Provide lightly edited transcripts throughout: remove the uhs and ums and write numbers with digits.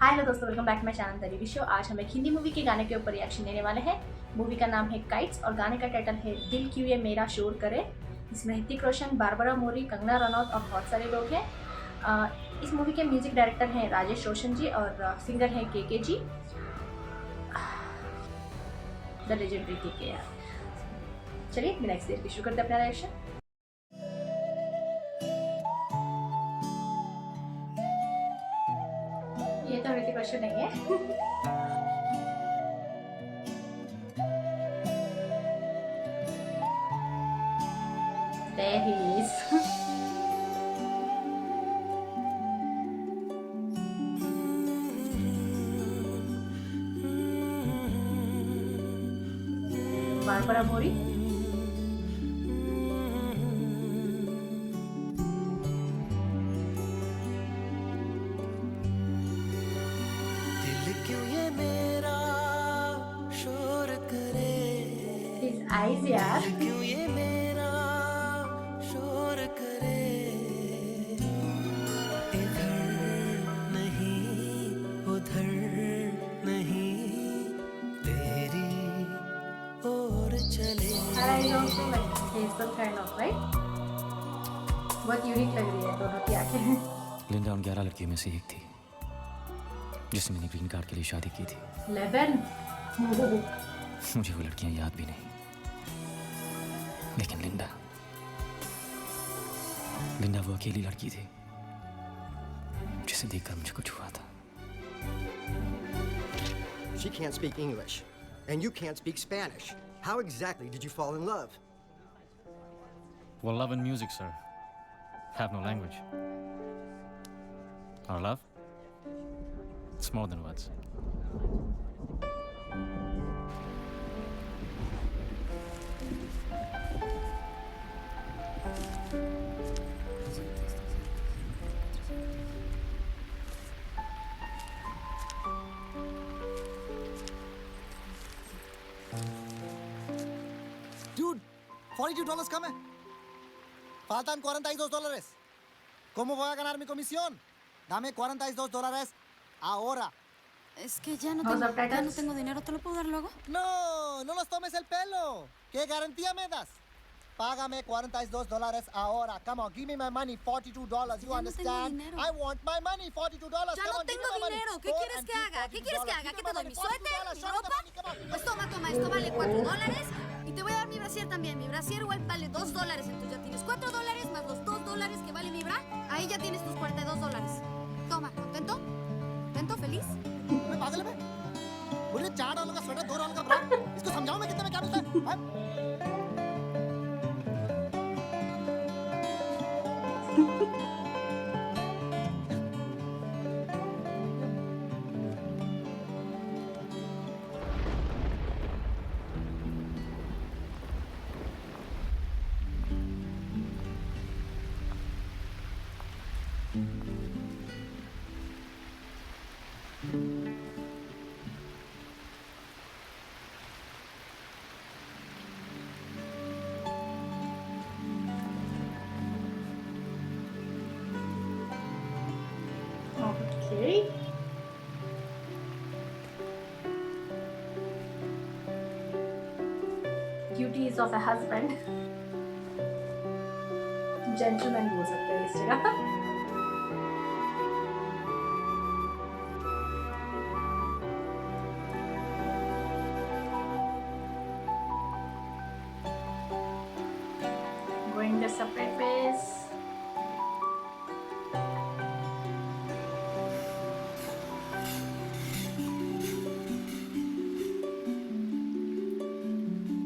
हाय hello दोस्तों, welcome back to my channel the review show. आज हम एक हिंदी मूवी के गाने के ऊपर रिएक्शन देने वाले हैं। मूवी का नाम है काइट्स और गाने का टाइटल है दिल क्यों ये मेरा शोर करे। इसमें ऋतिक रोशन, बारबरा मौरी, कंगना रनौत और बहुत सारे लोग हैं। इस मूवी के म्यूजिक डायरेक्टर हैं राजेश रोशन जी और सिंगर हैं के जी, द लेजेंड ऋतिक के यार। चलिए बिना किसी देर के शुरू करते हैं अपना रिएक्शन। ये तो ऋतिक रोशन नहीं है। There he is. बारबरा मौरी, दिल क्यों ये मेरा शोर करे, his eyes यार। क्यों ये मेरा शोर करे, इधर नहीं उधर नहीं तेरी ओर चले। I don't feel like hazel kind of, right? बहुत यूनिक लग रही है दोनों की आंखें। लिंडा उन 11 लड़कियों में से एक थी जिसने मैंने ग्रीन कार्ड के लिए शादी की थी। 11? मुझे वो लड़कियां याद भी नहीं, लेकिन लिंडा वो अकेली लड़की थी जिसे देखकर मुझे कुछ हुआ था। She can't speak English, and you can't speak Spanish. How exactly did you fall in love? Well, love and music, sir, have no language. Our love, it's more than words. Dude, $42 come. Faltan $42. ¿Cómo voy a ganar mi comisión? Dame $42 ahora. Es que ya no Vamos tengo, a apretar. ya no tengo dinero, ¿te lo puedo dar luego? No, no los tomes el pelo. ¿Qué garantía me das? Págame $42 ahora. Come on, give me my money, $42. You Ya no understand? tengo dinero. I want my money, $42. Ya Come no on, give tengo me my money. dinero. ¿Qué Go quieres and que give haga? ¿Qué quieres que $42. haga? Give ¿Qué me te doy? my ¿Mi money, suéter? $42. ¿Mi Show me the ropa? money, come on. Pues toma, esto vale $4. Y te voy a dar mi brasier también. Mi brasier igual vale $2. Entonces ya tienes $4 más los $2 que vale mi bra. Ahí ya tienes tus $42. Toma, ¿contento? ¿Contento? ¿Feliz? मैं पागल है मैं? बोले $4 का sweater, $2 का ब्रा। इसको समझाओ मैं कितने में क्या मिलता है? हाँ? Okay. Duties of a husband. Gentleman बोल सकते हैं इस जगह। Going their separate ways.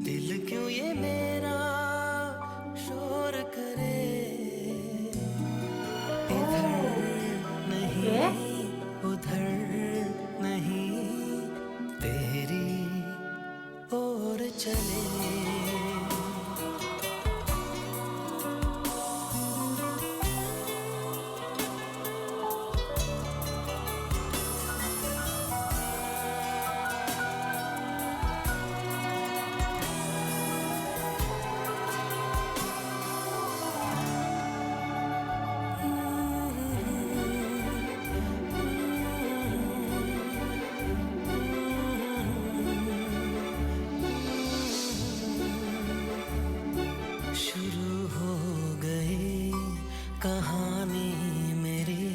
दिल क्यों ये मेरा शोर करे, इधर नहीं Okay. उधर नहीं तेरी ओर चले। कहानी मेरी,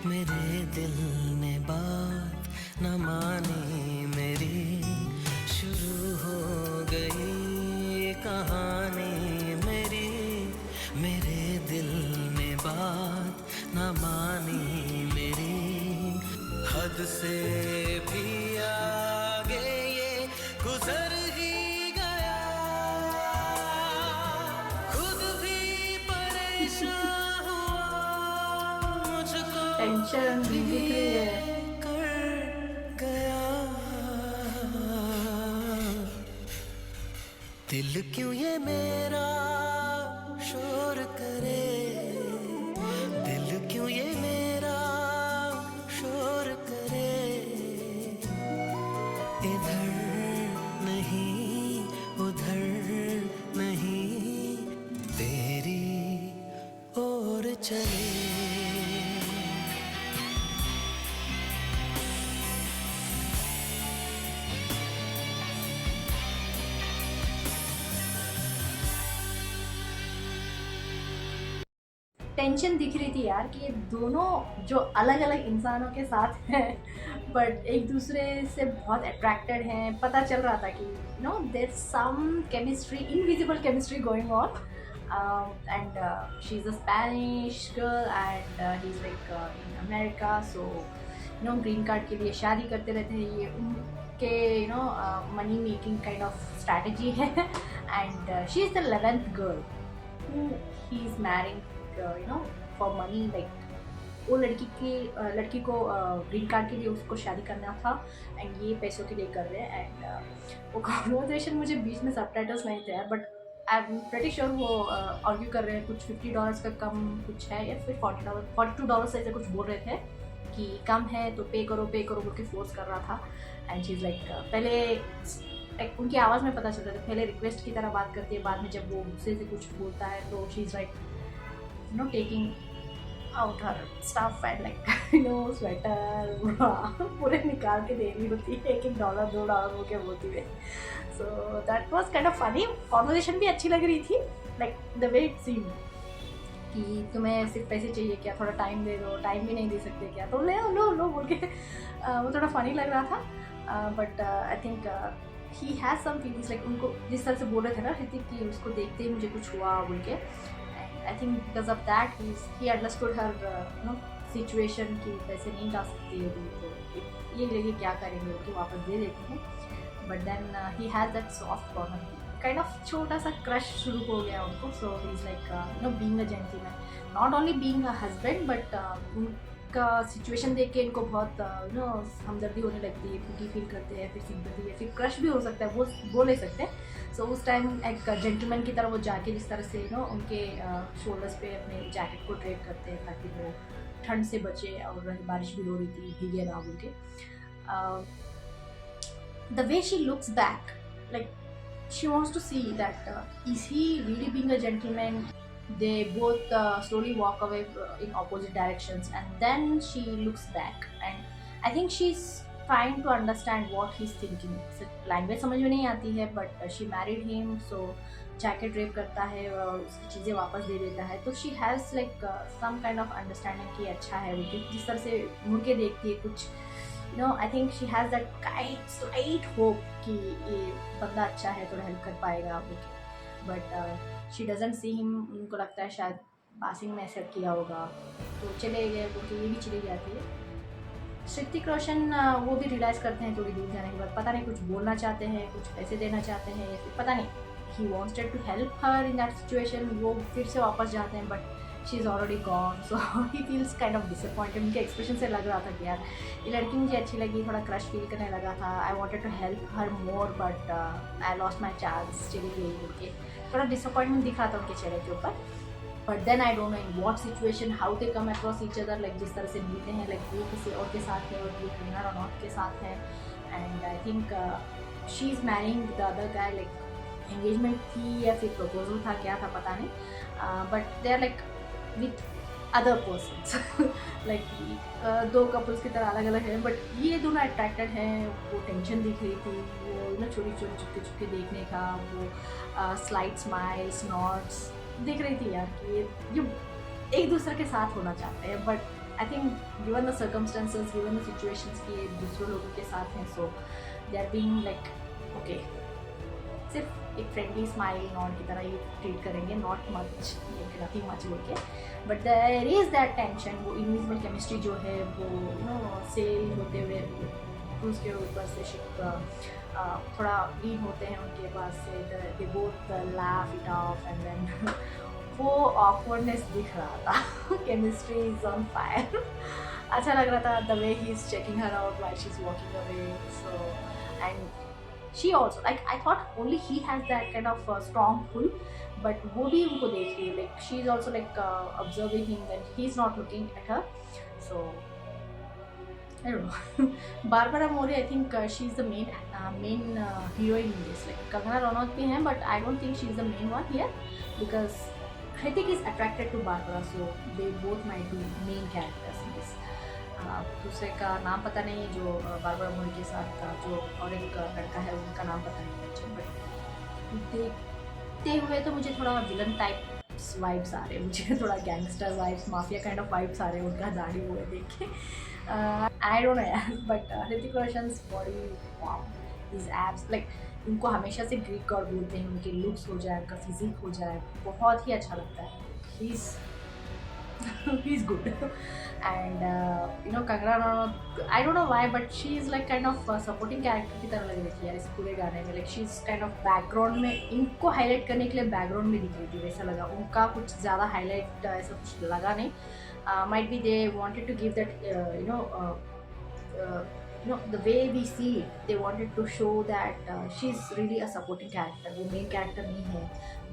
मेरे दिल ने बात न मानी मेरी, शुरू हो गई कहानी मेरी, मेरे दिल ने बात न मानी मेरी, हद से भी आगे ये गुजर ही गया, खुद भी परेशान हुआ, मुझको टेंशन दिख रही है। कर गया। दिल क्यों ये मेरा शोर करे, दिल क्यों ये मेरा शोर करे, इधर नहीं उधर नहीं, तेरी ओर चले। टेंशन दिख रही थी यार कि ये दोनों जो अलग अलग इंसानों के साथ हैं बट एक दूसरे से बहुत अट्रैक्टेड हैं। पता चल रहा था कि there some chemistry, invisible chemistry going on, and she is a Spanish girl and he is like in America, so green card के लिए शादी करते रहते हैं। ये उनके money making kind of strategy है and she is the 11th girl who he is marrying for money, like वो लड़की को ग्रीन कार्ड के लिए उसको शादी करना था एंड ये पैसों के लिए कर रहे हैं। एंड वो कॉन्वर्सेशन मुझे बीच में सबटाइटल्स नहीं थे but I am pretty sure वो आर्ग्यू कर रहे हैं, कुछ $50 का कम कुछ है या फिर $42 ऐसे कुछ बोल रहे थे कि कम है तो पे करो बोल के फोर्स कर रहा था। एंड शी इज़ लाइक पहले उनकी आवाज़ में पता चल रहा था, पहले रिक्वेस्ट की तरह बात करती है, बाद में जब वो गुस्से से कुछ बोलता है तो she is like taking out her stuff and like sweater पूरे निकाल के दे रही होती है, $1 $2 हो के बोलती है। So that was kind of funny. Conversation भी अच्छी लग रही थी, like the way it seem कि तुम्हें सिर्फ पैसे चाहिए क्या, थोड़ा टाइम दे दो, टाइम भी नहीं दे सकते क्या, तो लो बोल के वो थोड़ा फनी लग रहा था। But I think he has some feelings, like उनको जिस तरह से बोल रहे थे ना ऋतिक कि उसको देखते ही मुझे कुछ हुआ बोल के। I think because of that he understood her situation कि पैसे नहीं जा सकती है तो ये लगे क्या करेंगे कि वापस दे देते हैं। But then he has that soft corner, kind of छोटा सा क्रश शुरू हो गया उनको। so he's like being a gentleman, not only being a husband but उनका सिचुएशन देख के इनको बहुत हमदर्दी होने लगती है, खुदी फील करते हैं, फिर सिंपैथी या फिर क्रश भी हो सकता है, वो बोल ले सकते हैं। सो उस टाइम एक जेंटलमैन की तरह वो जाके जिस तरह से उनके शोल्डर्स पे अपने जैकेट को ड्रेप करते हैं ताकि वो ठंड से बचे, और बारिश भी हो रही थी, भीगे ना बोल के। The way she looks back, like she wants to see that is he really being a gentleman. They both slowly walk away in opposite directions and then she looks back and I think she's trying to understand what he's thinking. Language समझ में नहीं आती है but she married him, so jacket drape करता है और उसकी चीज़ें वापस दे देता है, तो she has like some kind of understanding कि अच्छा है, वो जिस तरह से मुड़ के देखती है कुछ I think she has that slight hope कि ये बंदा अच्छा है, थोड़ा हेल्प कर पाएगा but she doesn't see him. उनको लगता है शायद पासिंग में एक्सेप्ट किया होगा तो चले गए, क्योंकि ये भी चली जाती है। ऋतिक रोशन वो भी रियलाइज़ करते हैं थोड़ी दूर जाने के बाद, पता नहीं कुछ बोलना चाहते हैं, कुछ पैसे देना चाहते हैं, या फिर पता नहीं he wanted to help her in that situation. वो फिर से वापस जाते हैं but she is already gone, so he feels kind of disappointed. उनके एक्सप्रेशन से लग रहा था कि यार ये लड़की मुझे अच्छी लगी, थोड़ा क्रश फील करने लगा था, I wanted to help her more but I lost my chance, चली गई बोल के थोड़ा डिसअपॉइंटमेंट दिख रहा था उनके चेहरे के ऊपर। But then I don't know in what situation how they come across each other, like जिस तरह से मिलते हैं, लाइक वो किसी और के साथ है और ये कंगना रनौत के साथ है। And I think she is marrying the other guy, like engagement थी या फिर प्रपोजल था, क्या था पता नहीं, but they are like with other persons like दो कपल्स की तरह अलग अलग हैं बट ये दोनों अट्रैक्टेड हैं। वो टेंशन दिख रही थी, वो छोटी छोटी चुपके देखने का, वो स्लाइड स्माइल्स नॉट्स दिख रही थी यार कि ये एक दूसरे के साथ होना चाहते हैं, but I think given the circumstances, given the situations कि दूसरे लोगों के साथ हैं, so they are being like okay, सिर्फ एक फ्रेंडली स्माइल नॉट की तरह ही ट्रीट करेंगे, नॉट मच, नथिंग मच बोल के, but there is that tension, वो इनविजिबल केमिस्ट्री जो है वो सेल होते हुए क्रूज के ऊपर से शिप थोड़ा लीन होते हैं उनके पास से, they both laugh it off and then वो ऑकवर्डनेस दिख रहा था केमिस्ट्री इज ऑन फायर अच्छा लग रहा था the way he is checking her out while she is walking away, so and she also like I thought only he has that kind of strong pull, but वो भी उनको देख रही है, like she is also like observing him when he is not looking at her, so I don't know. Barbara Mori, I think she is the main heroine in this. Like Kangana Ranaut भी हैं, but I don't think she is the main one here because Hrithik is attracted to Barbara, so they both might be main characters in this. दूसरे का नाम पता नहीं है जो Barbara मोरी के साथ था, जो और एक लड़का है उनका नाम पता नहीं मुझे, बट देखते हुए तो मुझे थोड़ा विलन टाइप वाइब्स आ रहे हैं, मुझे थोड़ा gangster vibes, mafia kind of vibes आ रहे हैं उनका दाढ़ी हुए देख के। आई डोंट नो यार, but Hrithik Roshan's body, wow, his abs, like उनको हमेशा से ग्रीक गॉड बोलते हैं, उनके लुक्स हो जाए, उनका फिजिक हो जाए, बहुत ही अच्छा लगता है, he is good and Kangana Ranaut, I don't know why but she is like kind of supporting character की तरह लग रही थी यार इस पूरे गाने में, like she is kind of background में, इनको हाईलाइट करने के लिए बैकग्राउंड में दिख रही थी वैसा लगा, उनका कुछ ज़्यादा हाईलाइट ऐसा कुछ लगा नहीं, might be they wanted to give that the way we see it, they wanted to show that she's really a supporting character, वो main character नहीं है,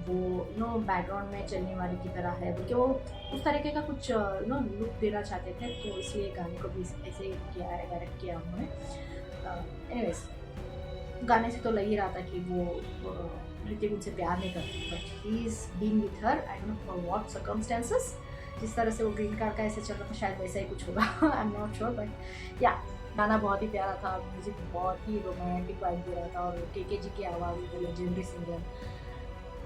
वो background में चलने वाली की तरह है, बल्कि वो उस तरीके का कुछ लुक देना चाहते थे, तो इसलिए गाने को भी ऐसे ही किया है, डायरेक्ट किया उन्होंने। एनीवेज गाने से तो लग ही रहा था कि वो ऋतिक उनसे प्यार नहीं करती, but he is being with her, I don't know for what circumstances, जिस तरह से वो ग्रीन कार्ड का ऐसे चल रहा था शायद वैसा ही कुछ होगा, I am not sure, but या गाना बहुत ही प्यारा था, म्यूजिक बहुत ही रोमांटिक वाइब दे रहा था, और के जी की आवाज़, the legendary singer,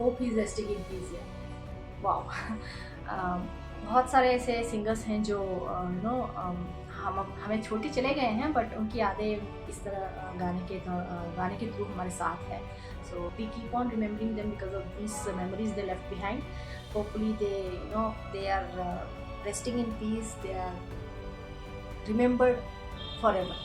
hope he is resting in peace, wow. बहुत सारे ऐसे सिंगर्स हैं जो हमें छोटे चले गए हैं, बट उनकी यादें इस तरह गाने के थ्रू हमारे साथ है, so we keep on remembering them because of these memories they left behind. Hopefully they are resting in peace, they are remembered forever.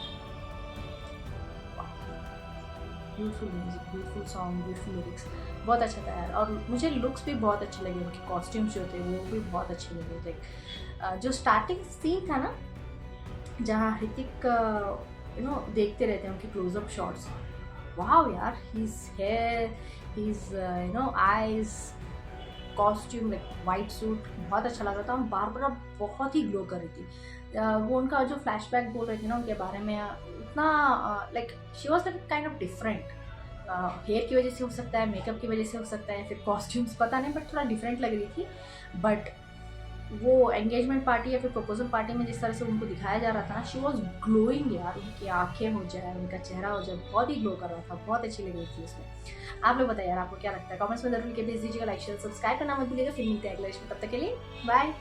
Beautiful music, beautiful song, beautiful lyrics, बहुत अच्छा था यार, और मुझे लुक्स भी बहुत अच्छे लगे, उनके कॉस्ट्यूम्स जो थे वो भी बहुत अच्छे लगे, लाइक जो स्टार्टिंग सीन था ना जहाँ ऋतिक देखते रहते हैं उनके क्लोजअप शॉट्स, वाओ यार, his hair, his eyes, costume, like white suit, बहुत अच्छा लग रहा था, बारबरा बहुत ही ग्लो कर रही थी, वो उनका जो फ्लैशबैक बोल रही थी ना उनके बारे में, उतना like she was like kind of different, hair की वजह से हो सकता है, मेकअप की वजह से हो सकता है, फिर कॉस्ट्यूम्स पता नहीं, बट थोड़ा डिफरेंट लग रही थी, बट वो एंगेजमेंट पार्टी या फिर प्रपोजल पार्टी में जिस तरह से उनको दिखाया जा रहा था ना, शी वॉज ग्लोइंग यार, उनकी आंखें हो जाए, उनका चेहरा हो जाए, बहुत ही ग्लो कर रहा था, बहुत अच्छी लग रही थी उसमें। आप लोग बताइए यार आपको क्या लगता है, कमेंट्स में जरूर के भेज दीजिएगा, लाइक शेयर सब्सक्राइब करना मत भूलिएगा, फिर मिलते हैं अगले इसमें, तब तक के लिए बाय।